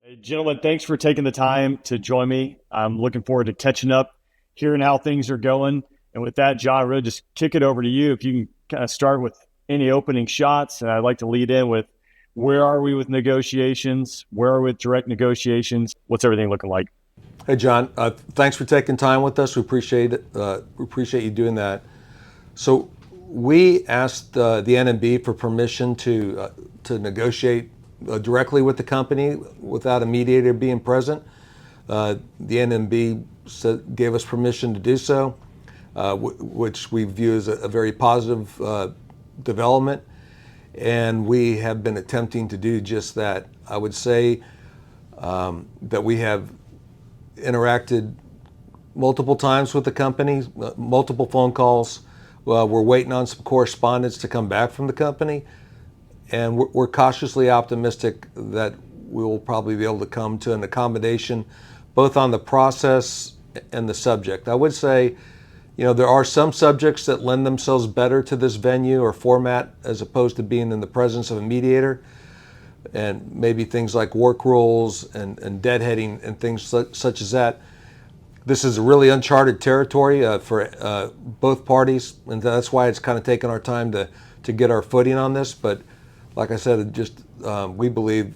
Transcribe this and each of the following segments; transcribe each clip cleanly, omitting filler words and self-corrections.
Hey, gentlemen, thanks for taking the time to join me. I'm looking forward to catching up, hearing how things are going. And with that, John, really just kick it over to you. If you can kind of start with any opening shots, and I'd like to lead in with where are we with negotiations? Where are we with direct negotiations? What's everything looking like? Hey, John. Thanks for taking time with us. We appreciate it. We appreciate you doing that. So we asked the NMB for permission to negotiate directly with the company without a mediator being present. The NMB gave us permission to do so, which we view as a very positive development. And we have been attempting to do just that. I would say that we have interacted multiple times with the company, multiple phone calls. We're waiting on some correspondence to come back from the company, and we're cautiously optimistic that we will probably be able to come to an accommodation both on the process and the subject. I would say, there are some subjects that lend themselves better to this venue or format as opposed to being in the presence of a mediator, and maybe things like work rules and deadheading and things such as that. This is a really uncharted territory for both parties, and that's why it's kind of taken our time to get our footing on this. But like I said, we believe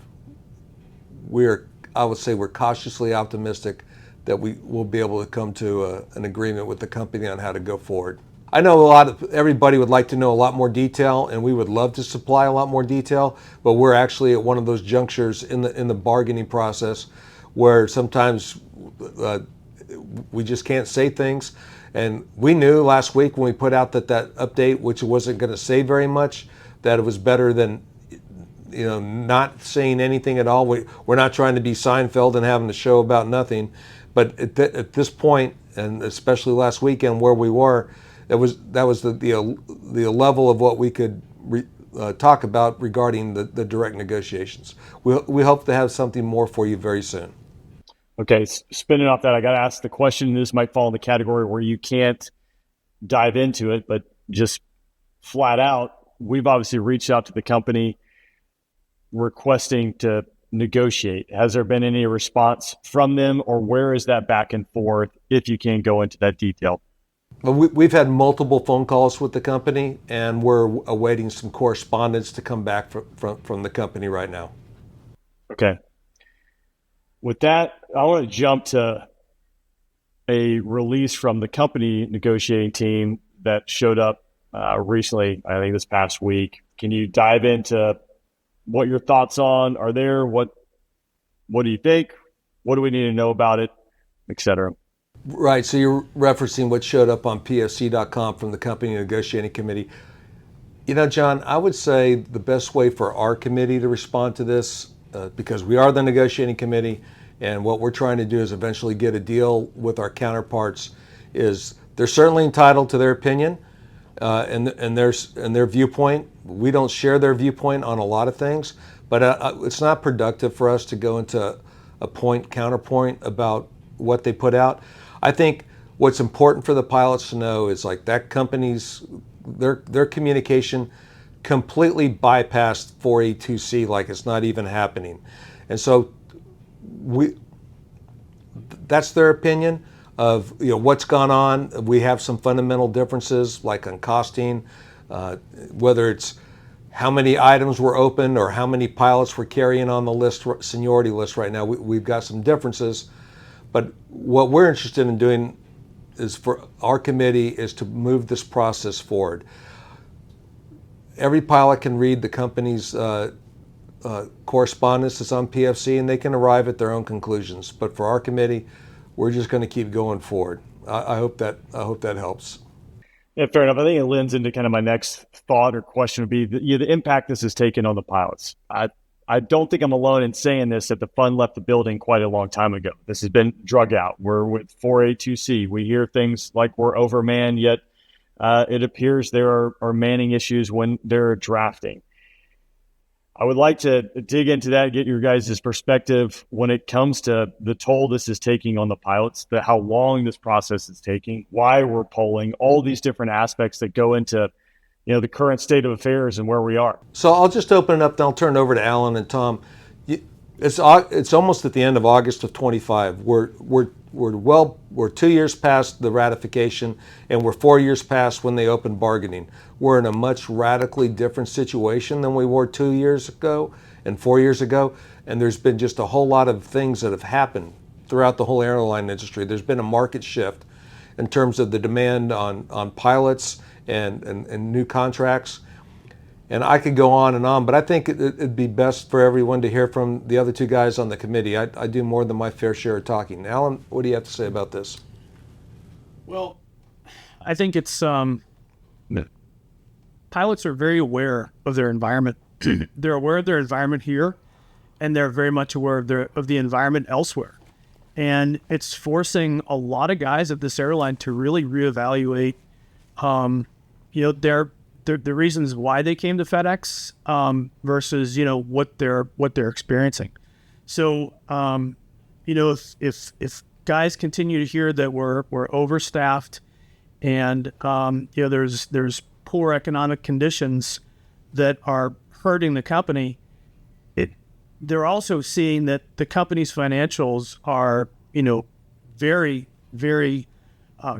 I would say we're cautiously optimistic that we will be able to come to an agreement with the company on how to go forward. I know everybody would like to know a lot more detail, and we would love to supply a lot more detail, but we're actually at one of those junctures in the bargaining process where sometimes we just can't say things. And we knew last week when we put out that update, which wasn't going to say very much, that it was better than not saying anything at all. We're not trying to be Seinfeld and having a show about nothing, but at this point, and especially last weekend where we were, that was the level of what we could talk about regarding the direct negotiations. We hope to have something more for you very soon. Okay, spinning off that, I got to ask the question. This might fall in the category where you can't dive into it, but just flat out, we've obviously reached out to the company requesting to negotiate. Has there been any response from them, or where is that back and forth, if you can go into that detail? We've had multiple phone calls with the company, and we're awaiting some correspondence to come back from the company right now. Okay. With that, I want to jump to a release from the company negotiating team that showed up recently, I think this past week. Can you dive into what your thoughts are there? What do you think? What do we need to know about it, et cetera? Right, so you're referencing what showed up on pfc.com from the company negotiating committee. John, I would say the best way for our committee to respond to this, because we are the negotiating committee, and what we're trying to do is eventually get a deal with our counterparts, is they're certainly entitled to their opinion and their viewpoint. We don't share their viewpoint on a lot of things, but it's not productive for us to go into a counterpoint about what they put out. I think what's important for the pilots to know is like that company's their communication completely bypassed 4A2C, like it's not even happening. And so that's their opinion of what's gone on. We have some fundamental differences, like on costing, whether it's how many items were open or how many pilots were carrying on the seniority list right now. We've got some differences, but what we're interested in doing is for our committee is to move this process forward. Every pilot can read the company's correspondence that's on PFC, and they can arrive at their own conclusions. But for our committee, we're just going to keep going forward. I hope that helps. Yeah, fair enough. I think it lends into kind of my next thought or question would be the impact this has taken on the pilots. I don't think I'm alone in saying this, that the fund left the building quite a long time ago. This has been drug out. We're with 4A2C. We hear things like we're overmanned, yet it appears there are manning issues when they're drafting. I would like to dig into that, get your guys' perspective when it comes to the toll this is taking on the pilots, how long this process is taking, why we're polling, all these different aspects that go into the current state of affairs and where we are. So I'll just open it up, and I'll turn it over to Alan and Tom. It's almost at the end of August of 25. We're 2 years past the ratification, and we're 4 years past when they opened bargaining. We're in a much radically different situation than we were 2 years ago and 4 years ago, and there's been just a whole lot of things that have happened throughout the whole airline industry. There's been a market shift in terms of the demand on pilots and new contracts. And I could go on, but I think it'd be best for everyone to hear from the other two guys on the committee. I do more than my fair share of talking. Alan, what do you have to say about this? Well, I think it's pilots are very aware of their environment. They're aware of their environment here, and they're very much aware of the environment elsewhere. And it's forcing a lot of guys at this airline to really reevaluate, the reasons why they came to FedEx versus what they're experiencing. So if guys continue to hear that we're overstaffed and there's poor economic conditions that are hurting the company, they're also seeing that the company's financials are very, very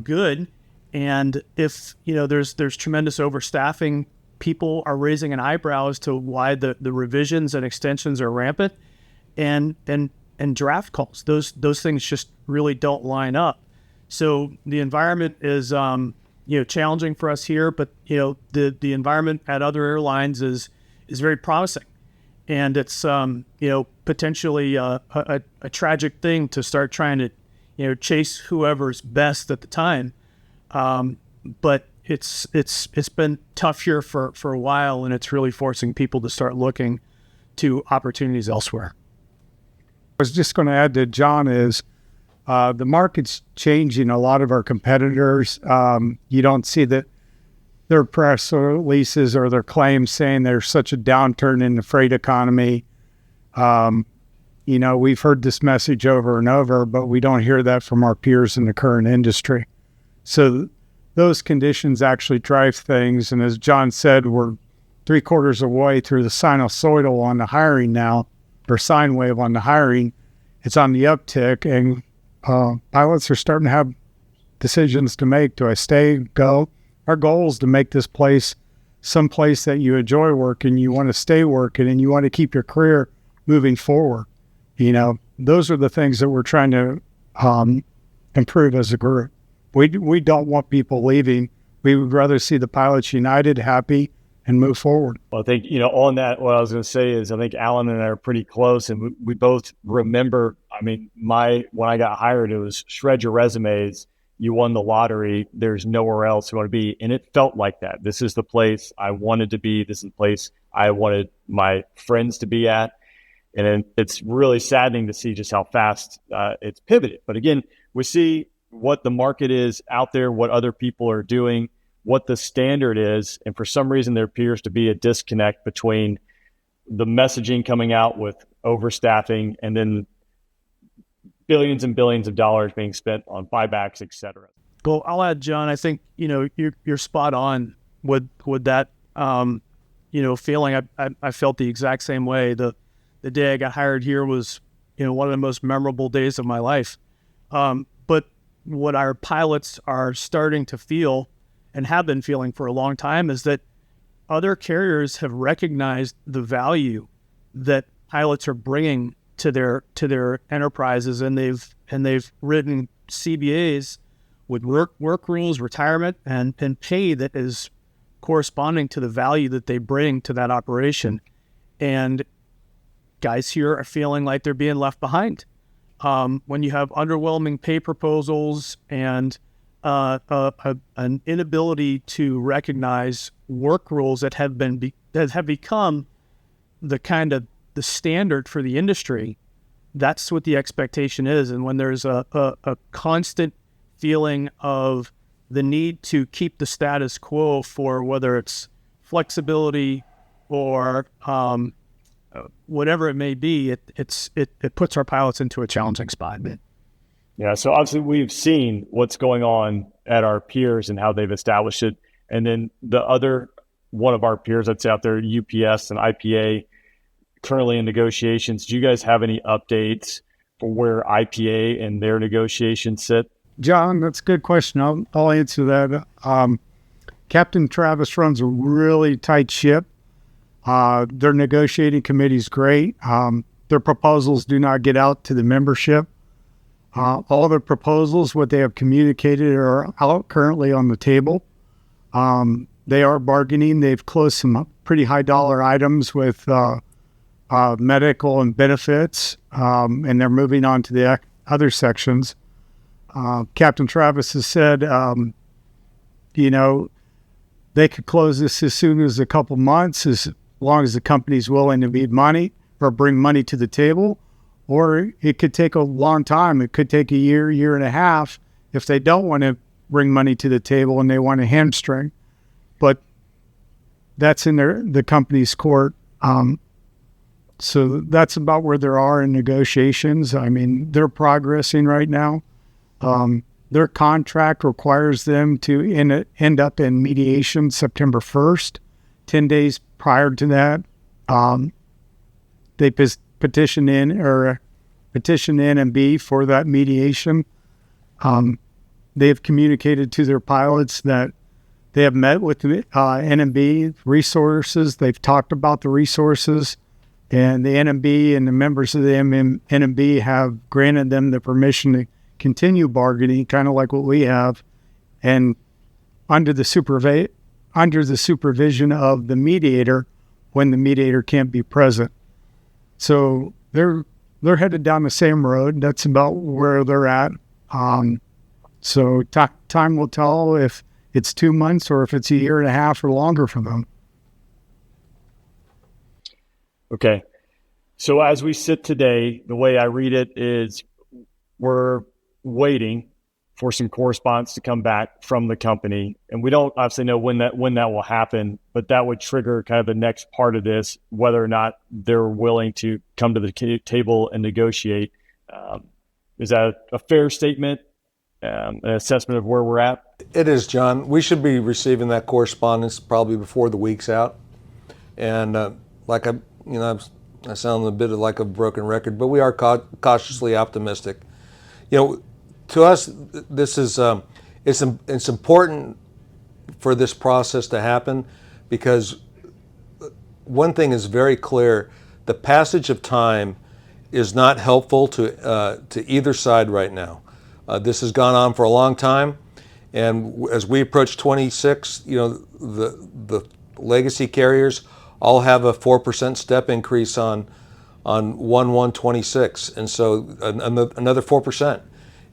good. And if there's tremendous overstaffing, people are raising an eyebrow as to why the revisions and extensions are rampant, and draft calls. Those things just really don't line up. So the environment is challenging for us here, but the environment at other airlines is very promising, and it's potentially a tragic thing to start trying to chase whoever's best at the time. But it's been tough here for a while, and it's really forcing people to start looking to opportunities elsewhere. I was just going to add to John is the market's changing. A lot of our competitors, you don't see that their press releases or their claims saying there's such a downturn in the freight economy. We've heard this message over and over, but we don't hear that from our peers in the current industry. So those conditions actually drive things. And as John said, we're 3/4 of the way through the sinusoidal on the hiring now, or sine wave on the hiring. It's on the uptick, and pilots are starting to have decisions to make. Do I stay, go? Our goal is to make this place someplace that you enjoy working, you want to stay working, and you want to keep your career moving forward. Those are the things that we're trying to improve as a group. We don't want people leaving. We would rather see the pilots united, happy, and move forward. Well, I think, on that, what I was going to say is I think Alan and I are pretty close, and we both remember, when I got hired, it was shred your resumes. You won the lottery. There's nowhere else you want to be. And it felt like that. This is the place I wanted to be. This is the place I wanted my friends to be at. And it's really saddening to see just how fast it's pivoted. But again, we see what the market is out there, what other people are doing, what the standard is. And for some reason, there appears to be a disconnect between the messaging coming out with overstaffing and then billions and billions of dollars being spent on buybacks, et cetera. Well, I'll add, John, I think, you're spot on with that, feeling. I felt the exact same way. The day I got hired here was, one of the most memorable days of my life. But what our pilots are starting to feel and have been feeling for a long time is that other carriers have recognized the value that pilots are bringing to their enterprises, and they've written CBAs with work rules, retirement, and pay that is corresponding to the value that they bring to that operation. And guys here are feeling like they're being left behind. When you have underwhelming pay proposals and an inability to recognize work rules that have become the standard for the industry, that's what the expectation is. And when there's a constant feeling of the need to keep the status quo for whether it's flexibility or whatever it may be, it puts our pilots into a challenging spot. Yeah, so obviously we've seen what's going on at our peers and how they've established it. And then the other one of our peers that's out there, UPS and IPA, currently in negotiations. Do you guys have any updates for where IPA and their negotiations sit? John, that's a good question. I'll answer that. Captain Travis runs a really tight ship. Their negotiating committee is great. Their proposals do not get out to the membership. All their proposals, what they have communicated, are out currently on the table. They are bargaining. They've closed some pretty high dollar items with medical and benefits, and they're moving on to the other sections. Captain Travis has said, they could close this as soon as a couple months, as long as the company's willing to meet money or bring money to the table, or it could take a long time. It could take a year, year and a half if they don't want to bring money to the table and they want a hamstring. But that's in the company's court. So that's about where they are in negotiations. I mean, they're progressing right now. Their contract requires them to end up in mediation September 1st. 10 days prior to that, they petition NMB for that mediation. They have communicated to their pilots that they have met with the NMB resources. They've talked about the resources, and the NMB and the members of the NMB have granted them the permission to continue bargaining, kind of like what we have, and under the supervision of the mediator when the mediator can't be present. So they're headed down the same road. That's about where they're at. So time will tell if it's 2 months or if it's a year and a half or longer for them. Okay. So as we sit today, the way I read it is we're waiting for some correspondence to come back from the company. And we don't obviously know when that will happen, but that would trigger kind of the next part of this, whether or not they're willing to come to the table and negotiate. Is that a fair statement, an assessment of where we're at? It is, John. We should be receiving that correspondence probably before the week's out. And I sound a bit like a broken record, but we are cautiously optimistic. To us, this is it's important for this process to happen, because one thing is very clear: the passage of time is not helpful to either side right now. This has gone on for a long time, and as we approach 26, the legacy carriers all have a 4% step increase on 1/1/26, and so another 4%.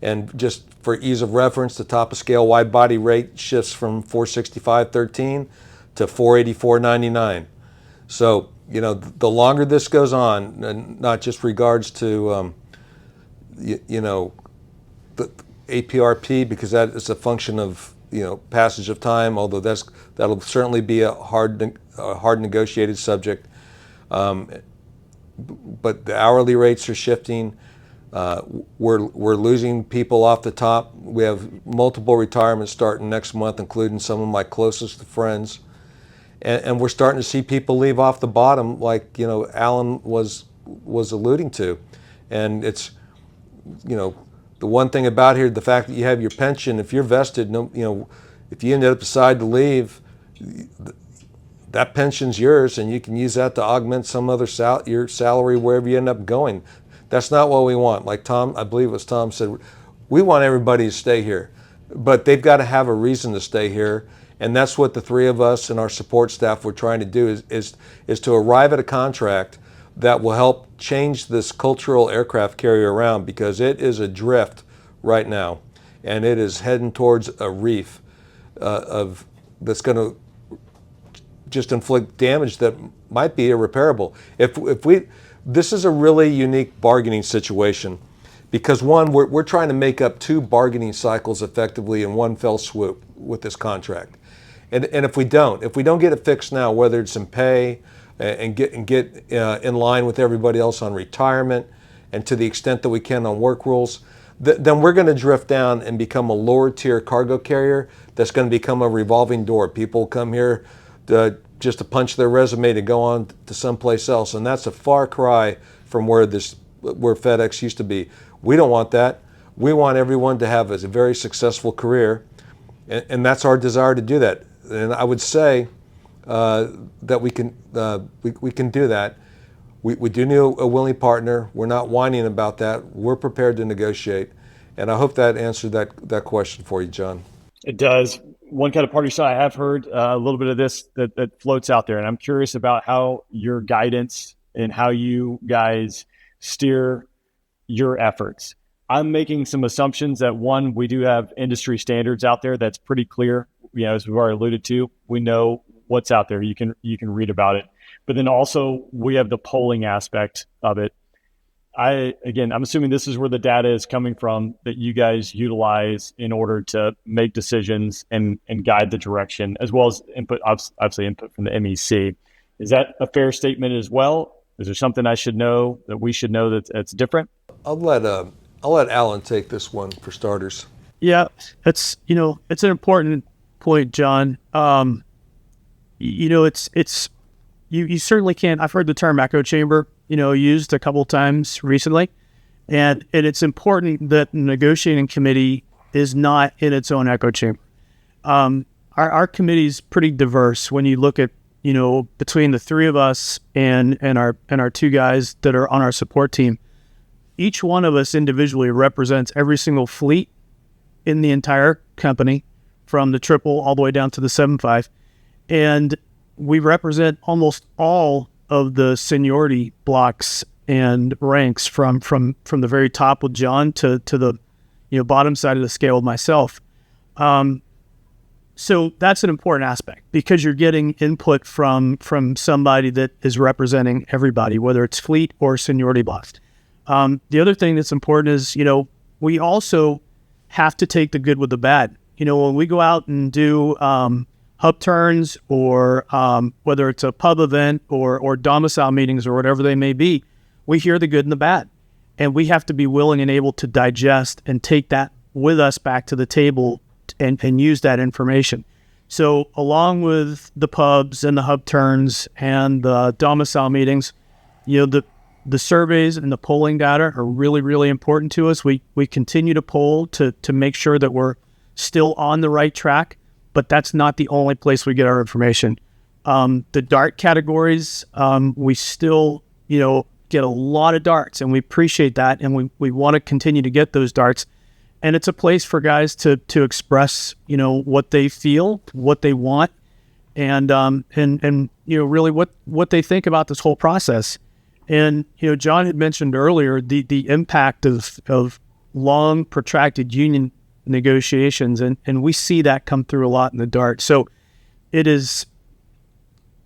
And just for ease of reference, the top of scale wide body rate shifts from 465.13 to 484.99. So, the longer this goes on, and not just regards to, the APRP, because that is a function of, passage of time, although that'll certainly be a hard negotiated subject. But the hourly rates are shifting. We're losing people off the top. We have multiple retirements starting next month, including some of my closest friends. And we're starting to see people leave off the bottom, like, Alan was alluding to. And it's, the one thing about here, the fact that you have your pension, if you're vested, if you end up decide to leave, that pension's yours, and you can use that to augment some other your salary wherever you end up going. That's not what we want. Like Tom, I believe it was Tom said, we want everybody to stay here, but they've got to have a reason to stay here. And that's what the three of us and our support staff were trying to do is to arrive at a contract that will help change this cultural aircraft carrier around, because it is adrift right now, and it is heading towards a reef that's going to just inflict damage that might be irreparable. This is a really unique bargaining situation, because one, we're trying to make up two bargaining cycles effectively in one fell swoop with this contract. And if we don't get it fixed now, whether it's in pay and get in line with everybody else on retirement, and to the extent that we can on work rules, then we're going to drift down and become a lower tier cargo carrier that's going to become a revolving door. People come here just to punch their resume to go on to someplace else. And that's a far cry from where FedEx used to be. We don't want that. We want everyone to have a very successful career, and that's our desire to do that. And I would say that we can do that. We do need a willing partner. We're not whining about that. We're prepared to negotiate. And I hope that answered that question for you, John. It does. One kind of party shot I have heard a little bit of this that floats out there, and I'm curious about how your guidance and how you guys steer your efforts. I'm making some assumptions that, one, we do have industry standards out there that's pretty clear. As we've already alluded to, we know what's out there. You can read about it. But then also we have the polling aspect of it. I'm assuming this is where the data is coming from that you guys utilize in order to make decisions and guide the direction, as well as input, obviously input from the MEC. Is that a fair statement as well? Is there something I should know that we should know that's different? I'll let Alan take this one for starters. Yeah, it's an important point, John. You certainly can't. I've heard the term echo chamber, used a couple of times recently, and it's important that the negotiating committee is not in its own echo chamber. Our committee is pretty diverse when you look at between the three of us and our two guys that are on our support team. Each one of us individually represents every single fleet in the entire company, from the 777 all the way down to the 75, and we represent almost all of the seniority blocks and ranks from the very top with John to the bottom side of the scale with myself. So that's an important aspect, because you're getting input from somebody that is representing everybody, whether it's fleet or seniority blocks. The other thing that's important is, we also have to take the good with the bad. When we go out and do hub turns, or whether it's a pub event or domicile meetings or whatever they may be, we hear the good and the bad. And we have to be willing and able to digest and take that with us back to the table and use that information. So along with the pubs and the hub turns and the domicile meetings, the surveys and the polling data are really, really important to us. We continue to poll to make sure that we're still on the right track, but that's not the only place we get our information. The DART categories, we still, get a lot of darts, and we appreciate that, and we want to continue to get those darts. And it's a place for guys to express, what they feel, what they want, and really what they think about this whole process. And John had mentioned earlier the impact of long, protracted union negotiations, and we see that come through a lot in the DART. So it is.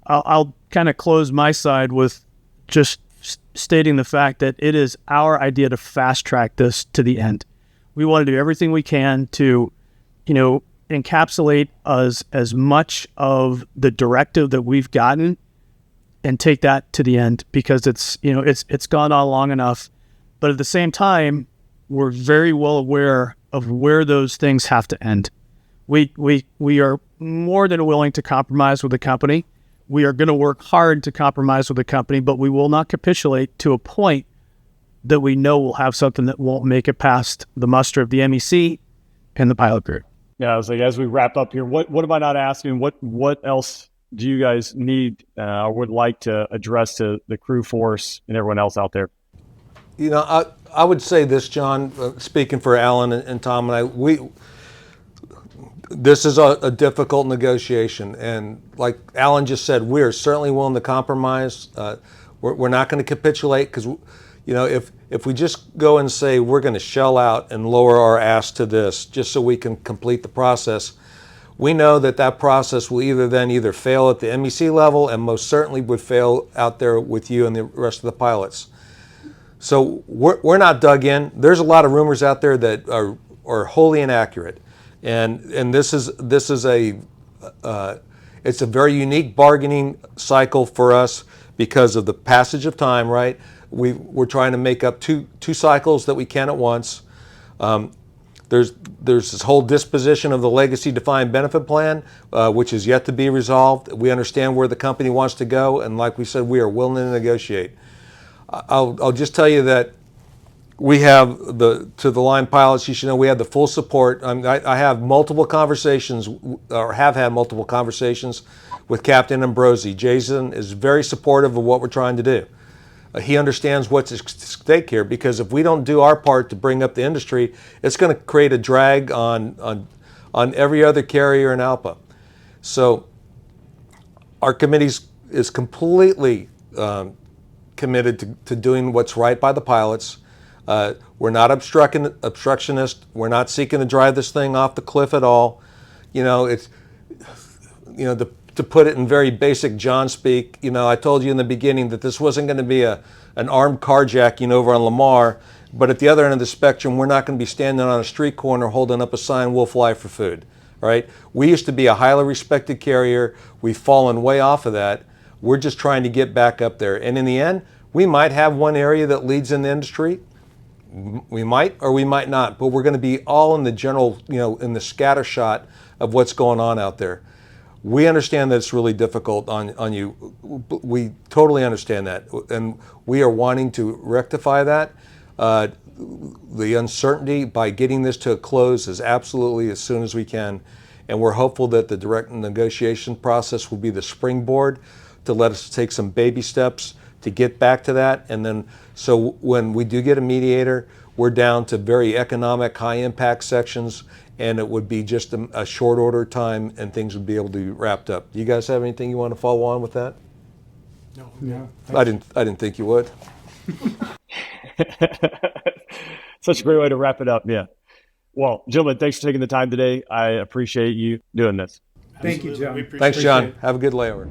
I'll kind of close my side with just stating the fact that it is our idea to fast track this to the end. We want to do everything we can to, encapsulate as much of the directive that we've gotten and take that to the end, because it's gone on long enough. But at the same time, we're very well aware of where those things have to end. We are more than willing to compromise with the company. We are going to work hard to compromise with the company, but we will not capitulate to a point that we know we'll have something that won't make it past the muster of the MEC and the pilot group. Yeah, I was like, as we wrap up here, what am I not asking? What else do you guys need or would like to address to the crew force and everyone else out there? I would say this, John, speaking for Alan and Tom and I, this is a difficult negotiation. And like Alan just said, we are certainly willing to compromise. We're not going to capitulate, because, if we just go and say we're going to shell out and lower our ask to this just so we can complete the process, we know that process will either fail at the MEC level, and most certainly would fail out there with you and the rest of the pilots. So we're not dug in. There's a lot of rumors out there that are wholly inaccurate, and this is it's a very unique bargaining cycle for us because of the passage of time. Right, we're trying to make up two cycles that we can at once. There's this whole disposition of the legacy defined benefit plan, which is yet to be resolved. We understand where the company wants to go, and like we said, we are willing to negotiate. I'll just tell you that we have to the line pilots, you should know we have the full support. I have multiple conversations, or have had multiple conversations with Captain Ambrosi. Jason is very supportive of what we're trying to do. He understands what's at stake here, because if we don't do our part to bring up the industry, it's going to create a drag on every other carrier in ALPA. So our committee is completely committed to doing what's right by the pilots. We're not obstructionist. We're not seeking to drive this thing off the cliff at all. To put it in very basic John speak, I told you in the beginning that this wasn't going to be an armed carjacking over on Lamar, but at the other end of the spectrum, we're not going to be standing on a street corner holding up a sign, "We'll fly for food." All right? We used to be a highly respected carrier. We've fallen way off of that. We're just trying to get back up there. And in the end, we might have one area that leads in the industry. We might or we might not, but we're going to be all in the general, in the scatter shot of what's going on out there. We understand that it's really difficult on you. We totally understand that. And we are wanting to rectify that. The uncertainty by getting this to a close is absolutely as soon as we can. And we're hopeful that the direct negotiation process will be the springboard to let us take some baby steps to get back to that. And then, so when we do get a mediator, we're down to very economic, high impact sections, and it would be just a short order time and things would be able to be wrapped up. Do you guys have anything you want to follow on with that? No. I didn't think you would. Such a great way to wrap it up. Yeah. Well, gentlemen, thanks for taking the time today. I appreciate you doing this. Thank you, John. Thanks, John. Have a good layover.